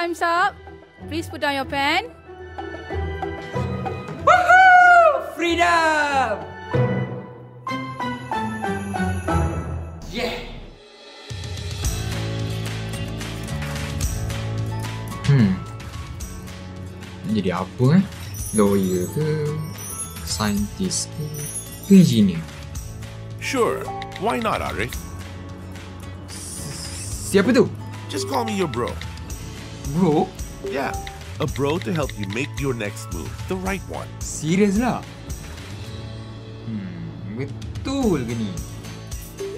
time's up. Please put down your pen. Woohoo! Freedom! Yeah! Jadi apa Lawyer ke? Scientist ke engineer? Sure, why not, Arif? Siapa tu? Just call me your bro. Bro? Yeah, a bro to help you make your next move, the right one. Serius lah? Betul ke ni?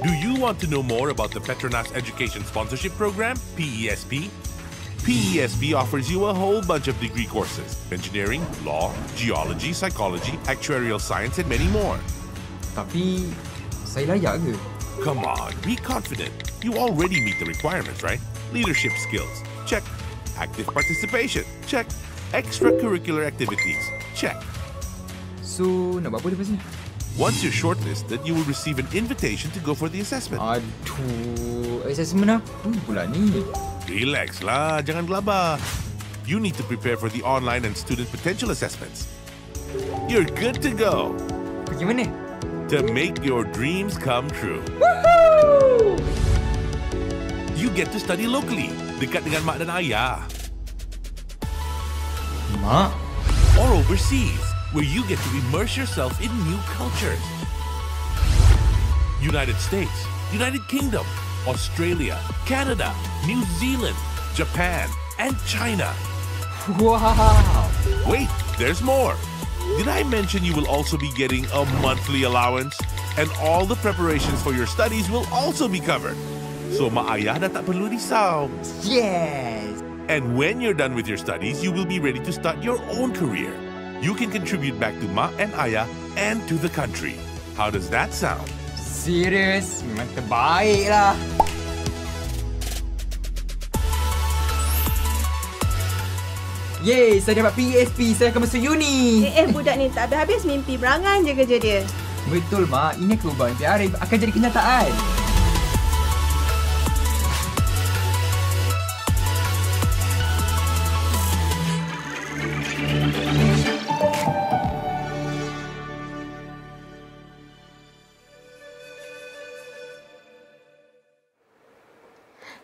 Do you want to know more about the Petronas Education Sponsorship Program, PESP? PESP offers you a whole bunch of degree courses: engineering, law, geology, psychology, actuarial science, and many more. Tapi saya layak ke? Come on, be confident. You already meet the requirements, right? Leadership skills, check. Active participation, check. Extracurricular activities, check. So, nak buat apa lepas ni? Once you're shortlisted, you will receive an invitation to go for the assessment. Aduh, assessment apa pula ni? Relax lah, jangan gelabah. You need to prepare for the online and student potential assessments. You're good to go. Pergi mana? To make your dreams come true. Woohoo! You get to study locally, dekat dengan mak dan ayah. Mak? Or overseas, where you get to immerse yourself in new cultures. United States, United Kingdom, Australia, Canada, New Zealand, Japan, and China. Wow! Wait, there's more. Did I mention you will also be getting a monthly allowance? And all the preparations for your studies will also be covered. So mak ayah dah tak perlu risau. Yes! And when you're done with your studies, you will be ready to start your own career. You can contribute back to mak and ayah and to the country. How does that sound? Serius? Memang terbaik lah. Yeay, saya dapat PSP. Saya akan masuk uni. Budak ni tak habis-habis mimpi berangan je kerja dia. Betul, Mak. Ini keubah mimpi Arif akan jadi kenyataan.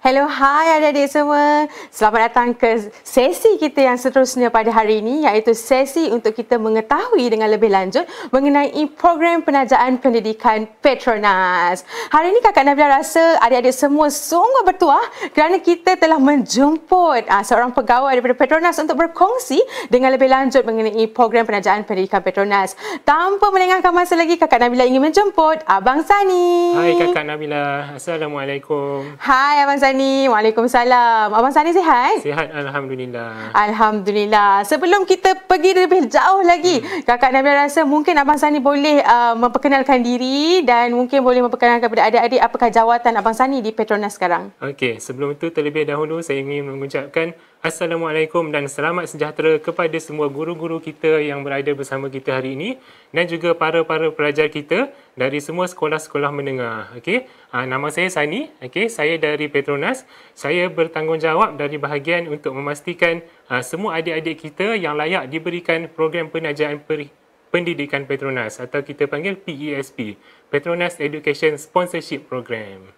Hello, hai adik-adik semua. Selamat datang ke sesi kita yang seterusnya pada hari ini, iaitu sesi untuk kita mengetahui dengan lebih lanjut mengenai program penajaan pendidikan Petronas. Hari ini Kakak Nabila rasa adik-adik semua sungguh bertuah kerana kita telah menjemput seorang pegawai daripada Petronas untuk berkongsi dengan lebih lanjut mengenai program penajaan pendidikan Petronas. Tanpa melengahkan masa lagi, Kakak Nabila ingin menjemput Abang Sani. Hai Kakak Nabila. Assalamualaikum. Hai Abang Sani. Waalaikumsalam. Abang Sani sihat? Sihat, Alhamdulillah. Alhamdulillah. Sebelum kita pergi lebih jauh lagi, Kakak Nabila rasa mungkin Abang Sani boleh memperkenalkan diri dan mungkin boleh memperkenalkan kepada adik-adik apakah jawatan Abang Sani di Petronas sekarang. Okey, sebelum itu terlebih dahulu saya ingin mengucapkan Assalamualaikum dan selamat sejahtera kepada semua guru-guru kita yang berada bersama kita hari ini dan juga para-para pelajar kita dari semua sekolah-sekolah menengah. Okey, nama saya Sani. Okey, saya dari Petronas. Saya bertanggungjawab dari bahagian untuk memastikan semua adik-adik kita yang layak diberikan program penajaan pendidikan Petronas atau kita panggil PESP, Petronas Education Sponsorship Program.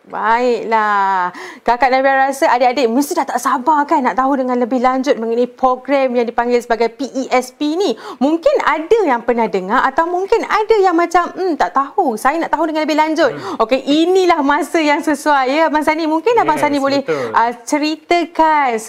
Baiklah. Kakak Nabila rasa adik-adik mesti dah tak sabar kan nak tahu dengan lebih lanjut mengenai program yang dipanggil sebagai PESP ni. Mungkin ada yang pernah dengar atau mungkin ada yang macam tak tahu. Saya nak tahu dengan lebih lanjut. Okey, inilah masa yang sesuai ya Abang Sani. Mungkin Abang Sani boleh ceritakan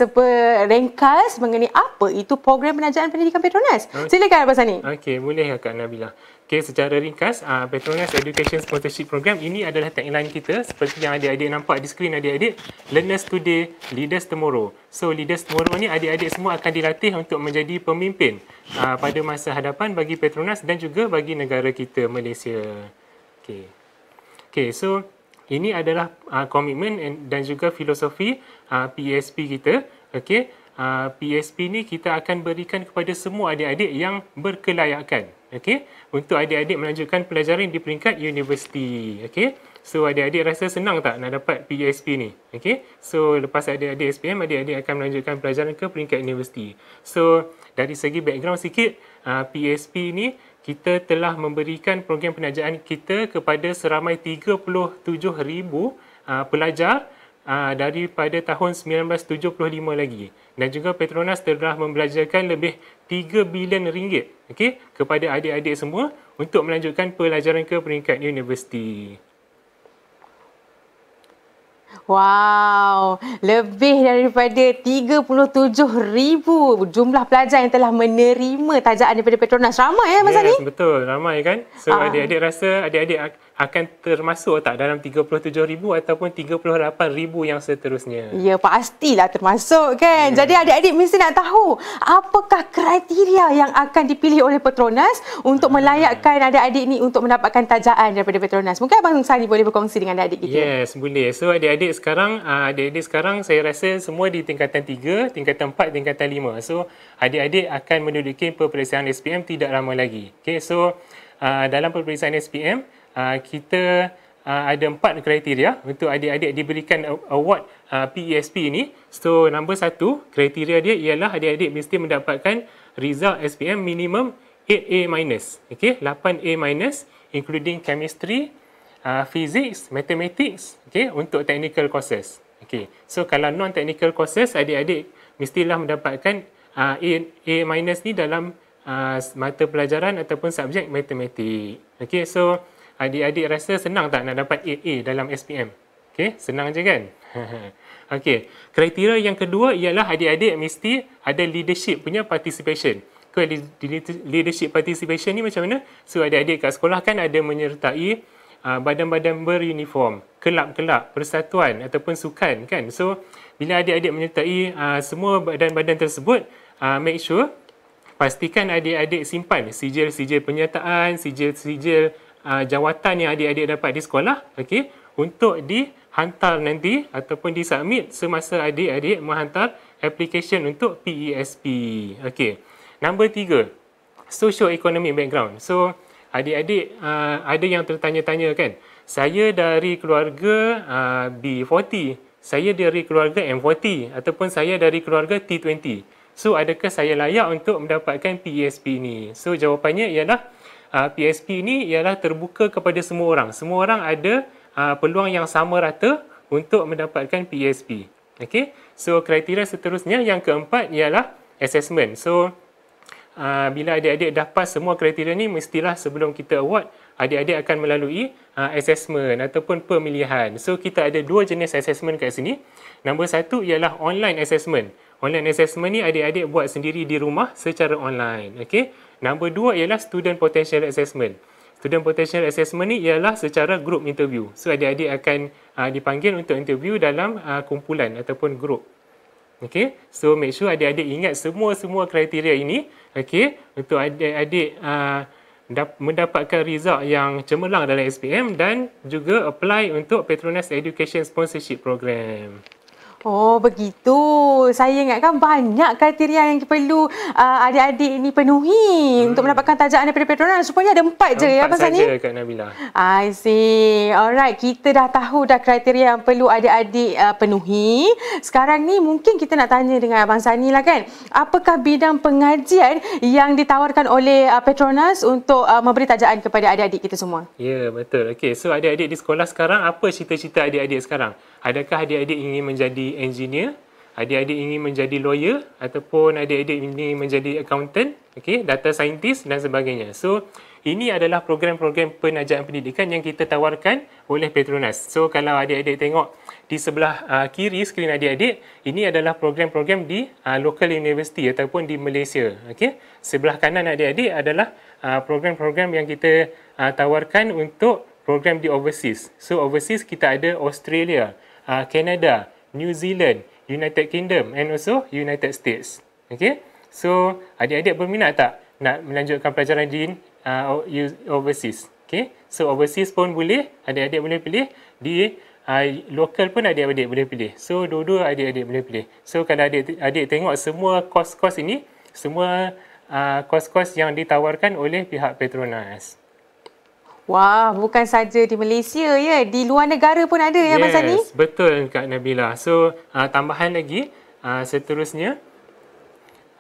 ringkas mengenai apa itu program penajaan pendidikan Petronas. Silakan Abang Sani. Okey, boleh Kak Nabila. Okey, secara ringkas, Petronas Education Sponsorship Program ini adalah tagline kita seperti yang adik-adik nampak di skrin adik-adik. Learners today, leaders tomorrow. So, leaders tomorrow ni adik-adik semua akan dilatih untuk menjadi pemimpin pada masa hadapan bagi Petronas dan juga bagi negara kita, Malaysia. Okey. Okey, so ini adalah komitmen dan juga filosofi PESP kita. Okey. PSP ni kita akan berikan kepada semua adik-adik yang berkelayakan. Okey, untuk adik-adik melanjutkan pelajaran di peringkat universiti. Okey, so adik-adik rasa senang tak nak dapat PSP ni? Okey, so lepas adik-adik SPM, adik-adik akan melanjutkan pelajaran ke peringkat universiti. So dari segi background sikit, PSP ni kita telah memberikan program penajaan kita kepada seramai 37,000 pelajar daripada tahun 1975 lagi. Dan juga Petronas telah membelajarkan lebih 3 bilion ringgit, okey, kepada adik-adik semua untuk melanjutkan pelajaran ke peringkat universiti. Wow, lebih daripada 37,000 jumlah pelajar yang telah menerima tajaan daripada Petronas. Ramai ya, Mas Ali? Yes, betul. Ramai kan? So, adik-adik rasa adik-adik akan termasuk tak dalam 37,000 ataupun 38,000 yang seterusnya? Ya, pastilah termasuk kan. Jadi adik-adik mesti nak tahu apakah kriteria yang akan dipilih oleh Petronas untuk melayakkan adik-adik ni untuk mendapatkan tajaan daripada Petronas. Mungkin Abang Sani boleh berkongsi dengan adik-adik kita. Yes, boleh. So adik-adik sekarang saya rasa semua di tingkatan 3, tingkatan 4, tingkatan 5. So adik-adik akan menduduki peperiksaan SPM tidak lama lagi. Okay, so dalam peperiksaan SPM kita ada 4 kriteria untuk adik-adik diberikan award PESP ini. So nombor 1 kriteria dia ialah adik-adik mesti mendapatkan result SPM minimum 8A-. Okay, 8A- including chemistry, physics, mathematics, okay, untuk technical courses. Okay, so kalau non-technical courses, adik-adik mestilah mendapatkan A- ni dalam mata pelajaran ataupun subjek matematik. Okay, so adik-adik rasa senang tak nak dapat 8A dalam SPM? Okay, senang je kan? Okay, kriteria yang kedua ialah adik-adik mesti ada leadership punya participation. Leadership participation ni macam mana? So adik-adik kat sekolah kan ada menyertai badan-badan beruniform, kelab-kelab, persatuan ataupun sukan kan. So bila adik-adik menyertai semua badan-badan tersebut, make sure pastikan adik-adik simpan sijil-sijil penyertaan, sijil-sijil jawatan yang adik-adik dapat di sekolah, okey, untuk dihantar nanti ataupun disubmit semasa adik-adik menghantar application untuk PESP. Okey. Nombor 3, socio-economic background. So adik-adik ada yang tertanya-tanya kan, saya dari keluarga B40, saya dari keluarga M40 ataupun saya dari keluarga T20. So adakah saya layak untuk mendapatkan PESP ni? So jawapannya ialah PESP ni ialah terbuka kepada semua orang. Semua orang ada peluang yang sama rata untuk mendapatkan PESP. Okey. So kriteria seterusnya yang keempat ialah assessment. So bila adik-adik dapat semua kriteria ni, mestilah sebelum kita award, adik-adik akan melalui assessment ataupun pemilihan. So kita ada 2 jenis assessment kat sini. Nombor 1 ialah online assessment. Online assessment ni adik-adik buat sendiri di rumah secara online. Okay? Nombor 2 ialah student potential assessment. Student potential assessment ni ialah secara group interview. So adik-adik akan dipanggil untuk interview dalam kumpulan ataupun group. Okay, so make sure adik-adik ingat semua kriteria ini, okay, untuk adik-adik mendapatkan result yang cemerlang dalam SPM dan juga apply untuk Petronas Education Sponsorship Program. Oh, begitu. Saya ingatkan banyak kriteria yang perlu adik-adik ini penuhi untuk mendapatkan tajaan daripada Petronas. Rupanya ada 4 je ya, Abang Sani? 4 saja, Kak Nabila. I see. Alright, kita dah tahu dah kriteria yang perlu adik-adik penuhi. Sekarang ni mungkin kita nak tanya dengan Abang Sani lah kan. Apakah bidang pengajian yang ditawarkan oleh Petronas untuk memberi tajaan kepada adik-adik kita semua? Ya, betul. Okey, so adik-adik di sekolah sekarang, apa cita-cita adik-adik sekarang? Adakah adik-adik ingin menjadi engineer, adik-adik ingin menjadi lawyer ataupun adik-adik ingin menjadi accountant, okay, data scientist dan sebagainya. So ini adalah program-program penajaan pendidikan yang kita tawarkan oleh Petronas. So kalau adik-adik tengok di sebelah kiri skrin adik-adik, ini adalah program-program di local university ataupun di Malaysia. Okay. Sebelah kanan adik-adik adalah program-program yang kita tawarkan untuk program di overseas. So overseas kita ada Australia, Canada, New Zealand, United Kingdom and also United States. Okay. So adik-adik berminat tak nak melanjutkan pelajaran di overseas? Okay. So overseas pun boleh, adik-adik boleh pilih di lokal pun adik-adik boleh pilih. So, dua-dua adik-adik boleh pilih. So, kalau adik tengok semua kos-kos ini, semua kos-kos yang ditawarkan oleh pihak Petronas. Wah, bukan saja di Malaysia ya, di luar negara pun ada ya Abang Sani? Yes, betul Kak Nabila. So, tambahan lagi, seterusnya,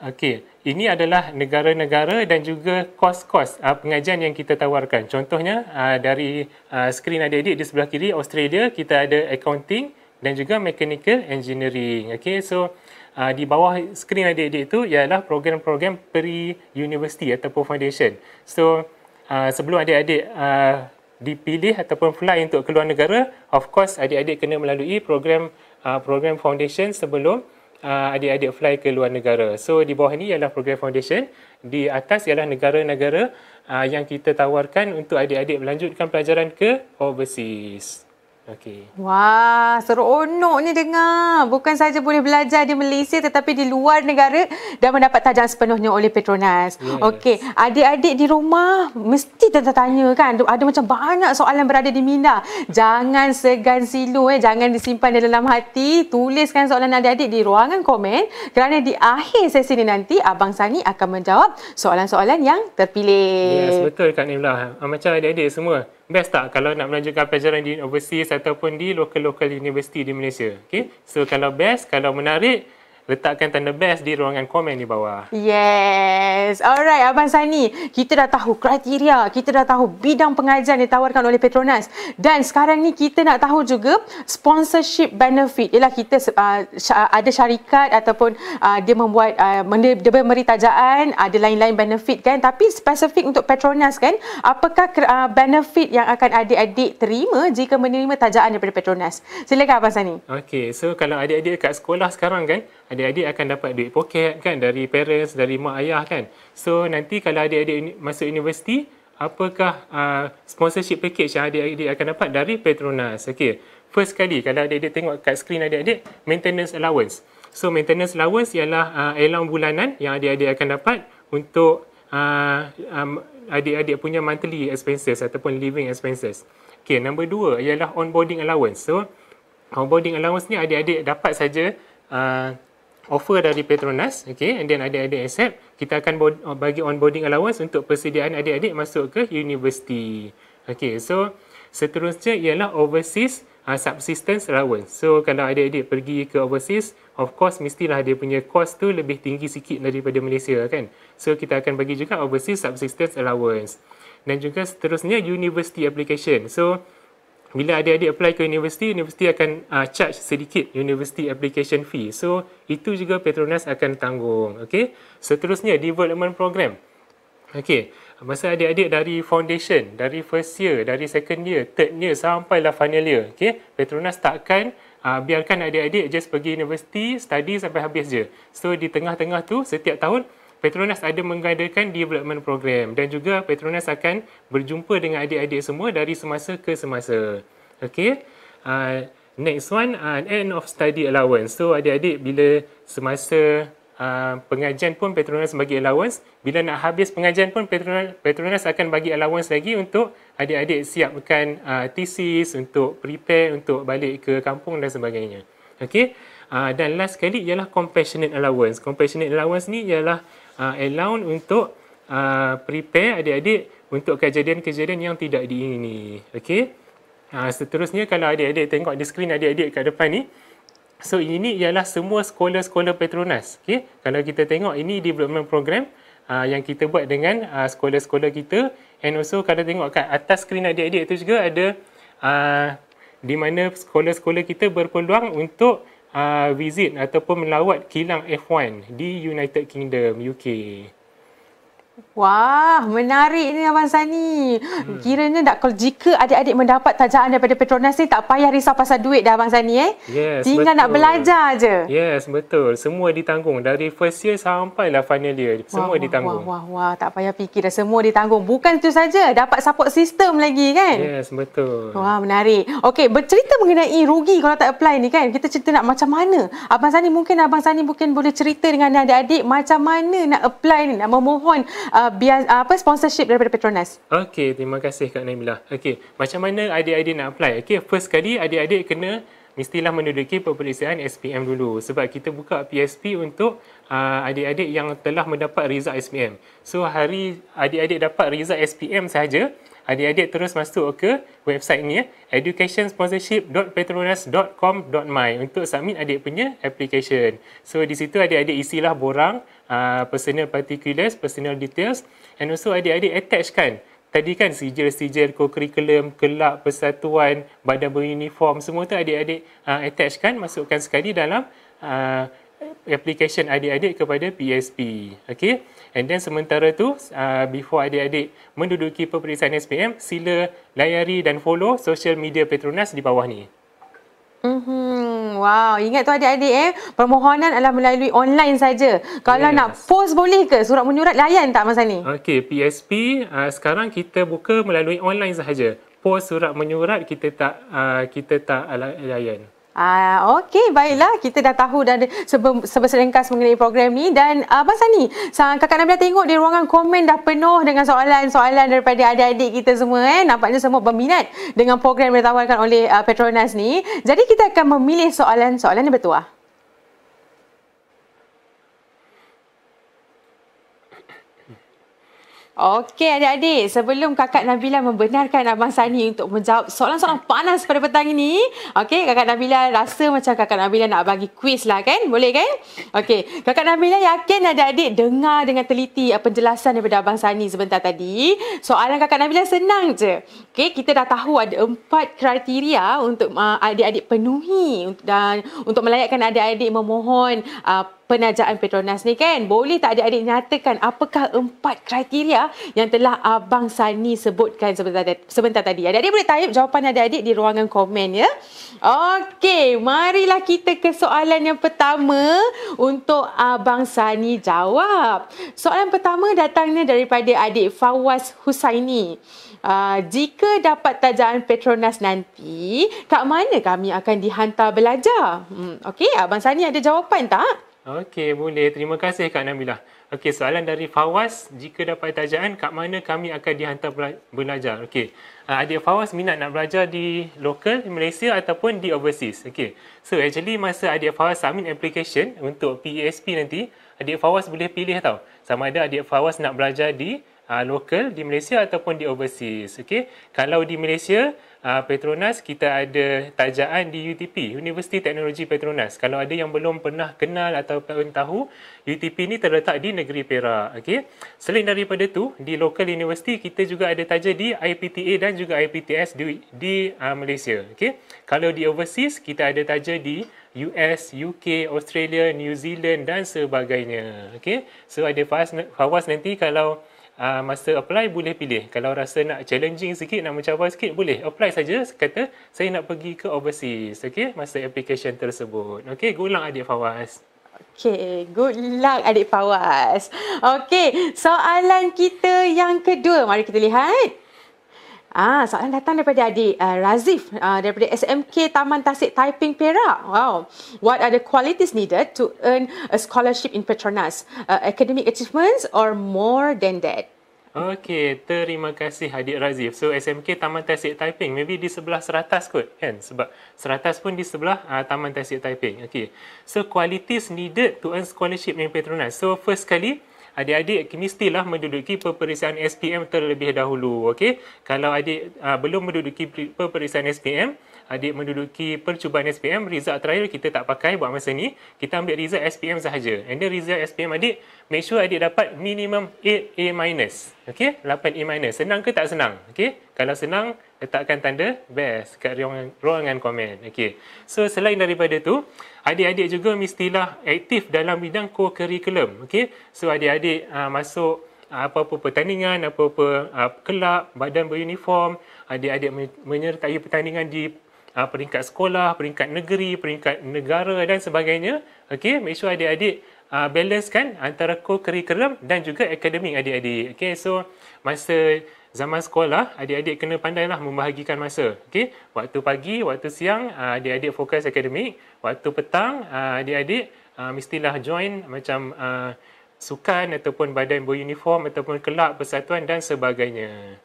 okey, ini adalah negara-negara dan juga kos-kos pengajian yang kita tawarkan. Contohnya, dari skrin adik-adik di sebelah kiri, Australia, kita ada accounting dan juga mechanical engineering. Okey, so di bawah skrin adik-adik itu ialah program-program pre-university ataupun foundation. So, sebelum adik-adik dipilih ataupun fly untuk keluar negara, of course adik-adik kena melalui program foundation sebelum adik-adik fly ke luar negara. So di bawah ini ialah program foundation, di atas ialah negara-negara yang kita tawarkan untuk adik-adik melanjutkan pelajaran ke overseas. Okey. Wah, seronok ni dengar. Bukan saja boleh belajar di Malaysia tetapi di luar negara dan mendapat tajam sepenuhnya oleh Petronas. Yes. Okey, adik-adik di rumah mesti tanya kan. Ada macam banyak soalan berada di minda. Jangan segan silu jangan disimpan di dalam hati. Tuliskan soalan adik-adik di ruangan komen kerana di akhir sesi ni nanti Abang Sani akan menjawab soalan-soalan yang terpilih. Yes, betul Kak Nibla. Macam adik-adik semua. Best tak kalau nak melanjutkan pelajaran di overseas ataupun di local university di Malaysia? Okay? So kalau best, kalau menarik, letakkan tanda best di ruangan komen di bawah. Yes. Alright, Abang Sani. Kita dah tahu kriteria, kita dah tahu bidang pengajian ditawarkan oleh Petronas. Dan sekarang ni kita nak tahu juga sponsorship benefit. Ialah kita ada syarikat ataupun dia membuat, dia memberi tajaan, ada lain-lain benefit kan. Tapi spesifik untuk Petronas kan, apakah benefit yang akan adik-adik terima jika menerima tajaan daripada Petronas? Silakan Abang Sani. Okey, so kalau adik-adik kat sekolah sekarang kan, adik-adik akan dapat duit poket kan dari parents, dari mak ayah kan. So nanti kalau adik-adik masuk universiti, apakah sponsorship package yang adik-adik akan dapat dari Petronas? Okey. First kali kalau adik-adik tengok kat skrin adik-adik, maintenance allowance. So maintenance allowance ialah allowance bulanan yang adik-adik akan dapat untuk adik-adik punya monthly expenses ataupun living expenses. Okey, number 2 ialah onboarding allowance. So onboarding allowance ni adik-adik dapat saja offer dari Petronas, okay, and then adik-adik accept, kita akan bagi onboarding allowance untuk persediaan adik-adik masuk ke universiti. Okay, so seterusnya ialah overseas subsistence allowance. So kalau adik-adik pergi ke overseas, of course mestilah dia punya cost tu lebih tinggi sikit daripada Malaysia kan. So kita akan bagi juga overseas subsistence allowance. Dan juga seterusnya university application. So bila adik-adik apply ke universiti, universiti akan charge sedikit university application fee. So, itu juga Petronas akan tanggung. Okay? Seterusnya, development program. Okay. Masa adik-adik dari foundation, dari first year, dari second year, third year, sampailah final year. Okay? Petronas takkan biarkan adik-adik just pergi universiti, study sampai habis je. So, di tengah-tengah tu, setiap tahun, Petronas ada mengadakan development program dan juga Petronas akan berjumpa dengan adik-adik semua dari semasa ke semasa. Okey. Next one, end of study allowance. So adik-adik bila semasa pengajian pun Petronas bagi allowance, bila nak habis pengajian pun Petronas akan bagi allowance lagi untuk adik-adik siapkan thesis, untuk prepare untuk balik ke kampung dan sebagainya. Okey. Dan last sekali ialah compassionate allowance. Compassionate allowance ni ialah allowance untuk prepare adik-adik untuk kejadian-kejadian yang tidak diingini. Okey. Seterusnya kalau adik-adik tengok di skrin adik-adik kat depan ni, so ini ialah semua sekolah-sekolah Petronas. Okey. Kalau kita tengok ini development program yang kita buat dengan sekolah-sekolah kita, and also kalau tengok kat atas skrin adik-adik tu juga ada di mana sekolah-sekolah kita berpeluang untuk visit ataupun melawat kilang F1 di United Kingdom, UK. Wah, menarik ni Abang Sani. Kiranya jika adik-adik mendapat tajaan daripada Petronas ni, tak payah risau pasal duit dah Abang Sani Yes, tinggal betul. nak belajar je. Yes, betul. Semua ditanggung. Dari first year sampailah final year. Semua ditanggung. Wah, tak payah fikir dah, semua ditanggung. Bukan itu saja, dapat support system lagi kan? Yes, betul. Wah, menarik. Okey, bercerita mengenai rugi kalau tak apply ni kan. Kita cerita nak macam mana. Abang Sani mungkin boleh cerita dengan adik-adik macam mana nak apply ni, nak memohon sponsorship daripada Petronas? Okey, terima kasih Kak Nabilah. Okey, macam mana adik-adik nak apply? Okey, first kali adik-adik kena mestilah menduduki peperiksaan SPM dulu sebab kita buka PSP untuk adik-adik yang telah mendapat result SPM. So hari adik-adik dapat result SPM sahaja, adik-adik terus masuk ke website ni educationsponsorship.petronas.com.my untuk submit adik punya application. So di situ adik-adik isilah borang personal particulars, personal details, and also adik-adik attachkan tadi kan sijil-sijil co-curriculum, kelab, persatuan, badan beruniform, semua tu adik-adik attachkan, masukkan sekali dalam application adik-adik kepada PSP. Okay? And then sementara tu, before adik-adik menduduki peperiksaan SPM, sila layari dan follow social media Petronas di bawah ni. Wow, ingat tu adik-adik permohonan adalah melalui online saja. Kalau nak post boleh ke? Surat menyurat layan tak masa ni? Okey, PSP sekarang kita buka melalui online sahaja. Post surat menyurat kita tak layan. Okey, baiklah. Kita dah tahu dah seberselengkas mengenai program ni. Dan Abang Sani, Kakak Nabilah tengok di ruangan komen dah penuh dengan soalan-soalan daripada adik-adik kita semua. Nampaknya semua berminat dengan program yang ditawarkan oleh Petronas ni. Jadi kita akan memilih soalan-soalan yang bertuah. Okey adik-adik, sebelum Kakak Nabilah membenarkan Abang Sani untuk menjawab soalan-soalan panas pada petang ini, okey, Kakak Nabilah rasa macam Kakak Nabilah nak bagi kuis lah kan? Boleh kan? Okey, Kakak Nabilah yakin adik-adik dengar dengan teliti penjelasan daripada Abang Sani sebentar tadi. Soalan Kakak Nabilah senang je. Okey, kita dah tahu ada 4 kriteria untuk adik-adik penuhi dan untuk melayakkan adik-adik memohon penajaan Petronas ni kan. Boleh tak adik-adik nyatakan apakah 4 kriteria yang telah Abang Sani sebutkan sebentar tadi? Adik-adik boleh type jawapan adik-adik di ruangan komen ya. Okey, marilah kita ke soalan yang pertama untuk Abang Sani jawab. Soalan pertama datangnya daripada adik Fawaz Husaini. Jika dapat tajaan Petronas nanti, kat mana kami akan dihantar belajar? Okey, Abang Sani ada jawapan tak? Okey, boleh. Terima kasih Kak Nabilah. Okey, soalan dari Fawaz, jika dapat tajaan, kat mana kami akan dihantar belajar? Okey, adik Fawaz minat nak belajar di lokal, di Malaysia ataupun di overseas? Okey, so actually masa adik Fawaz submit application untuk PESP nanti, adik Fawaz boleh pilih tau. Sama ada adik Fawaz nak belajar di lokal, di Malaysia ataupun di overseas. Okey, kalau di Malaysia, Petronas kita ada tajaan di UTP, Universiti Teknologi Petronas. Kalau ada yang belum pernah kenal ataupun tahu, UTP ni terletak di negeri Perak. Okey. Selain daripada tu, di local universiti kita juga ada taja di IPTA dan juga IPTS di Malaysia. Okey. Kalau di overseas kita ada taja di US, UK, Australia, New Zealand dan sebagainya. Okey. So ada Fawaz nanti kalau masa apply boleh pilih. Kalau rasa nak challenging sikit, nak mencabar sikit, boleh apply saja. Kata saya nak pergi ke overseas. Okey, masa application tersebut. Okey, good luck adik Fawaz. Okey, good luck adik Fawaz. Okey, soalan kita yang kedua. Mari kita lihat. Soalan datang daripada adik Razif daripada SMK Taman Tasik Taiping Perak. Wow. What are the qualities needed to earn a scholarship in Petronas? Academic achievements or more than that? Okey, terima kasih adik Razif. So SMK Taman Tasik Taiping, maybe di sebelah Seratas kot kan? Sebab Seratas pun di sebelah Taman Tasik Taiping. Okey. So qualities needed to earn scholarship in Petronas. So first kali, adik-adik mestilah menduduki peperiksaan SPM terlebih dahulu. Okey, kalau adik belum menduduki peperiksaan SPM, adik menduduki percubaan SPM, result terakhir kita tak pakai buat masa ni. Kita ambil result SPM sahaja. And then result SPM adik, make sure adik dapat minimum 8A-. Okey, 8A-. Senang ke tak senang? Okey, kalau senang, letakkan tanda best kat ruangan komen. Okey. So selain daripada tu, adik-adik juga mestilah aktif dalam bidang co-curriculum. Okey. So adik-adik masuk apa-apa pertandingan, apa-apa kelab, badan beruniform, adik-adik menyertai pertandingan di peringkat sekolah, peringkat negeri, peringkat negara dan sebagainya. Okey, make sure adik-adik balancekan antara co-curriculum dan juga akademik adik-adik. Okey, so masa zaman sekolah, adik-adik kena pandailah membahagikan masa. Okey, waktu pagi, waktu siang, adik-adik fokus akademik. Waktu petang, adik-adik mestilah join macam sukan ataupun badan beruniform ataupun kelab persatuan dan sebagainya.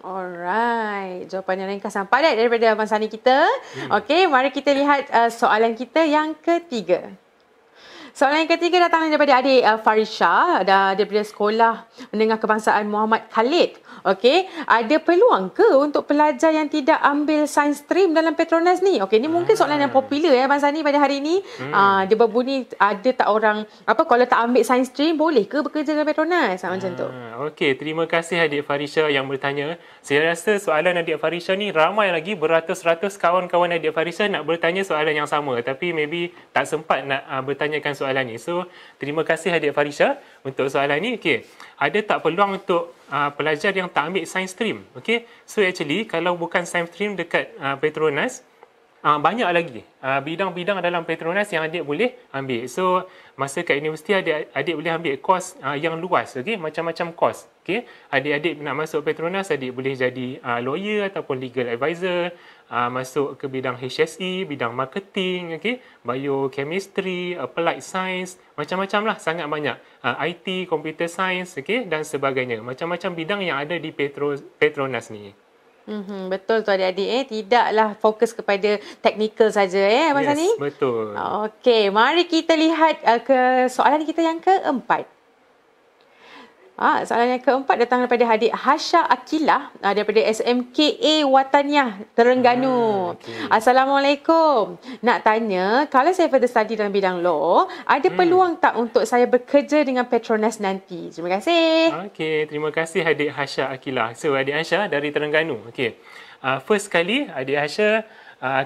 Alright, jawapan yang ringkas dan padat daripada Abang Sani kita. Okey, mari kita lihat soalan kita yang ketiga. Soalan yang ketiga datang daripada adik Farisha daripada Sekolah Menengah Kebangsaan Muhammad Khalid. Okey, ada peluang ke untuk pelajar yang tidak ambil sains stream dalam Petronas ni? Okey, ni mungkin soalan yang popular Abang Sani pada hari ni. Dia berbunyi, ada tak orang kalau tak ambil sains stream boleh ke bekerja dalam Petronas? Macam tu. Okey, terima kasih adik Farisha yang bertanya. Saya rasa soalan adik Farisha ni ramai lagi, beratus-ratus kawan-kawan adik Farisha nak bertanya soalan yang sama, tapi maybe tak sempat nak bertanyakan soalan ni. So, terima kasih adik Farisha untuk soalan ni. Okey, ada tak peluang untuk pelajar yang tak ambil science stream? Okey, so actually kalau bukan science stream dekat Petronas, banyak lagi bidang-bidang dalam Petronas yang adik boleh ambil. So masa kat universiti adik boleh ambil kos yang luas, okey, macam-macam kos. Okey, adik-adik nak masuk Petronas, adik boleh jadi lawyer ataupun legal advisor, masuk ke bidang HSE, bidang marketing, okey, biochemistry, applied science, macam-macam lah, sangat banyak. IT, computer science, okey, dan sebagainya. Macam-macam bidang yang ada di Petronas ni. Betul tu adik-adik, tidaklah fokus kepada teknikal saja Abang Sani? Yes, betul. Okey, mari kita lihat ke soalan kita yang keempat. Soalan yang keempat datang daripada adik Hasha Akilah daripada SMKA Wataniah, Terengganu. Assalamualaikum. Nak tanya, kalau saya further study dalam bidang law, ada peluang tak untuk saya bekerja dengan Petronas nanti? Terima kasih. Okey, terima kasih adik Hasha Akilah. So, adik Hasha dari Terengganu. Okey. First kali, adik Hasha,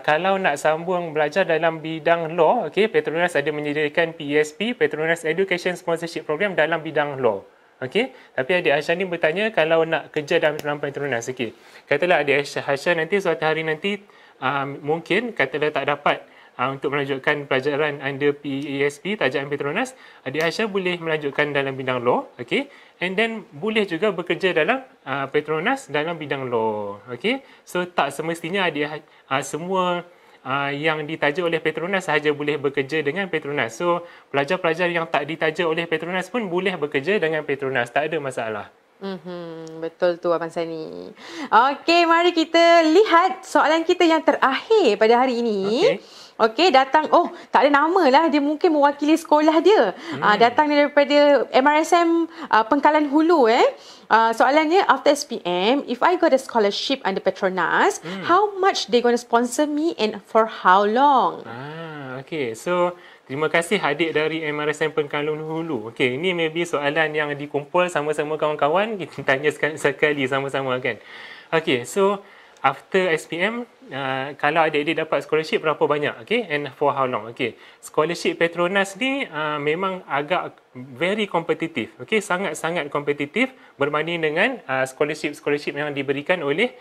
kalau nak sambung belajar dalam bidang law, okey, Petronas ada menyediakan PESP, Petronas Education Sponsorship Program dalam bidang law. Okey, tapi adik Hasha ni bertanya kalau nak kerja dalam Petronas. Okey, katalah adik Hasha nanti suatu hari nanti mungkin katalah tak dapat untuk melanjutkan pelajaran under PESP tajaan Petronas, adik Hasha boleh melanjutkan dalam bidang law, okey, and then boleh juga bekerja dalam Petronas dalam bidang law. Okey, so tak semestinya adik semua yang ditaja oleh Petronas sahaja boleh bekerja dengan Petronas. So, pelajar-pelajar yang tak ditaja oleh Petronas pun boleh bekerja dengan Petronas. Tak ada masalah. Betul tu Abang Sani. Okey, mari kita lihat soalan kita yang terakhir pada hari ini. Okey, datang, tak ada nama lah. Dia mungkin mewakili sekolah dia. Datang daripada MRSM Pengkalan Hulu. Soalannya, after SPM, if I got a scholarship under Petronas, how much they going to sponsor me and for how long? Okey, so terima kasih adik dari MRSM Pengkalan Hulu. Okey, ini maybe soalan yang dikumpul sama-sama kawan-kawan. Kita tanya sekali sama-sama kan. Okey, so after SPM, kalau adik-adik dapat scholarship berapa banyak, okay, and for how long. Okay, scholarship Petronas ni memang agak very kompetitif, okay, sangat-sangat kompetitif berbanding dengan scholarship yang diberikan oleh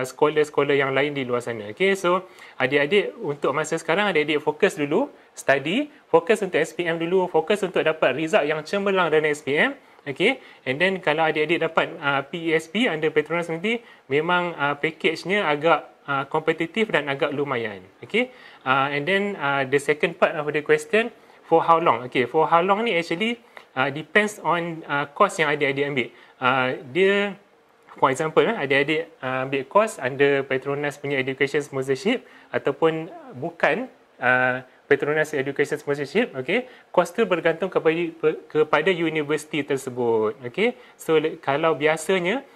sekolah-sekolah yang lain di luar sana. Okay, so adik-adik untuk masa sekarang, adik-adik fokus dulu study, fokus untuk SPM dulu, fokus untuk dapat result yang cemerlang dalam SPM. Okay, and then kalau adik-adik dapat PESP under Petronas nanti, memang package-nya agak kompetitif dan agak lumayan. Okay, and then the second part of the question, for how long? Okay, for how long ni actually depends on course yang adik-adik ambil. Dia, for example, adik-adik ambil course under Petronas punya Education Sponsorship ataupun bukan Petronas Education Sponsorship, okay, kos tu bergantung kepada universiti tersebut. Okay, so kalau biasanya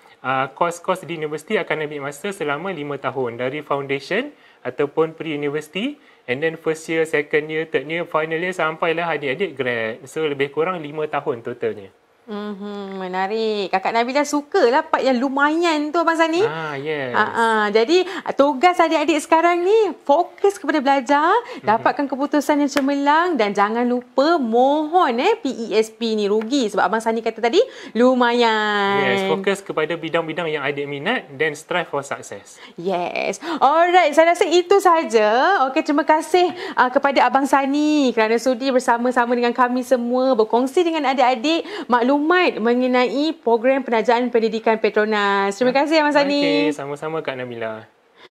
kos-kos di universiti akan ambil masa selama 5 tahun dari foundation ataupun pre-university, and then first year, second year, third year, final year sampailah adik-adik grad. So lebih kurang 5 tahun totalnya. Menarik. Kakak Nabila sukalah part yang lumayan tu Abang Sani. Yes. Jadi tugas adik-adik sekarang ni fokus kepada belajar, dapatkan keputusan yang cemerlang dan jangan lupa mohon PESP ni, rugi sebab Abang Sani kata tadi lumayan. Yes, fokus kepada bidang-bidang yang adik minat dan strive for success. Yes. Alright, saya rasa itu sahaja. Okey, terima kasih kepada Abang Sani kerana sudi bersama-sama dengan kami semua berkongsi dengan adik-adik maklumat mengenai program penajaan pendidikan Petronas. Terima kasih Abang Sani. Okey, sama-sama Kak Nabila.